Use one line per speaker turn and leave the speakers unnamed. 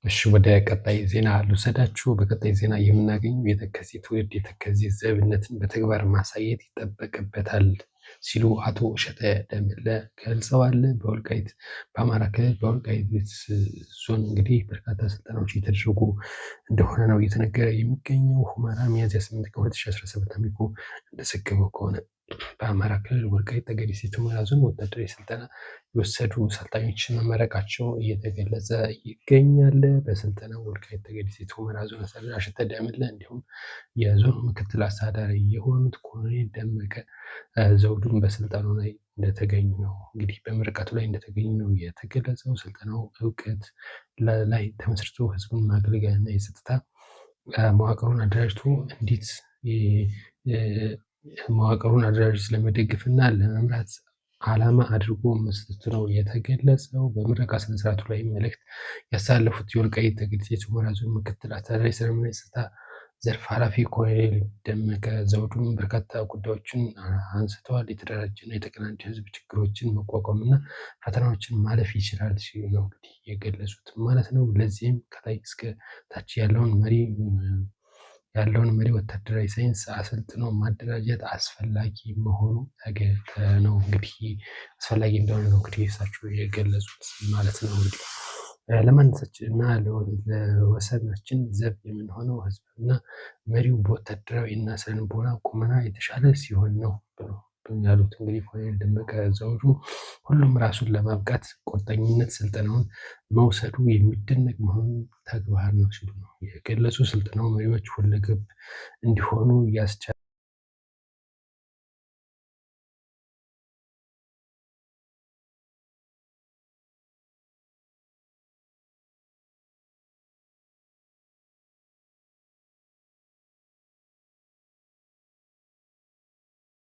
እሺ ወደ ቀጣይ ዜና ልውሰዳችሁ። በቀጣይ ዜና የምናገኘው የተከዜ ትውልድ የተከዜ ዘብነትን በተግባር ማሳየት ይጠበቅበታል ሲሉ አቶ እሸተ ደምለ ገልጸዋል። በአማራ ክልል በወልቃይት ዞን እንግዲህ በርካታ ስልጠናዎች እየተደረጉ እንደሆነ ነው እየተነገረ የሚገኘው። ሁመራ ሚያዝያ 8 ቀን 2017 አሚኮ እንደዘገበው ከሆነ በአማራ ክልል ወልቃይት ጠገዴ ሰቲት ሁመራ ዞን ወታደራዊ ስልጠና የወሰዱ ሰልጣኞች መመረቃቸው እየተገለጸ ይገኛል። በስልጠናው ወልቃይት ጠገዴ ሰቲት ሁመራ ዞን አስተዳዳሪ አሸተ ደምለ እንዲሁም የዞኑ ምክትል አስተዳዳሪ የሆኑት ኮሎኔል ደመቀ ዘውዱን በስልጠናው ላይ እንደተገኙ ነው እንግዲህ በምርቀቱ ላይ እንደተገኙ ነው የተገለጸው። ስልጠናው እውቀት ላይ ተመስርቶ ህዝቡን ማገልገልና የጸጥታ መዋቅሩን አደራጅቶ እንዴት መዋቅሩን አደራጅቶ ለመደገፍና ለመምራት ዓላማ አድርጎ መስጠቱ ነው የተገለጸው። በምረቃ ስነስርዓቱ ላይ መልእክት ያሳለፉት የወልቃይት ጠገዴ ሰቲት ሁመራ ዞን ምክትል አስተዳዳሪ ሰላምና የጸጥታ ዘርፍ ኃላፊ ኮሎኔል ደመቀ ዘውዱም በርካታ ጉዳዮችን አንስተዋል። የተደራጀና የተቀናጀ ህዝብ ችግሮችን መቋቋምና ፈተናዎችን ማለፍ ይችላል ሲሉ ነው እንግዲህ የገለጹት ማለት ነው። ለዚህም ከላይ እስከ ታች ያለውን መሪ ወታደራዊ ሳይንስ አሰልጥኖ ማደራጀት አስፈላጊ መሆኑ ነው እንግዲህ አስፈላጊ እንደሆነ ነው እንግዲህ እሳቸው የገለጹት ማለት ነው። እንግዲህ ለማንነታችን እና ለወሰናችን ዘብ የምንሆነው ህዝብና መሪው በወታደራዊ እና ስነልቦና ቁመና የተሻለ ሲሆን ነው ያሉት እንግዲህ ኮሎኔል ደመቀ ዘውዱ ሁሉም ራሱን ለማብቃት ቁርጠኝነት ስልጠናውን መውሰዱ የሚደነቅ መሆኑን ተግባር ነው ሲሉ ነው የገለጹ። ስልጠናው መሪዎች ሁለገብ እንዲሆኑ ያስቻለ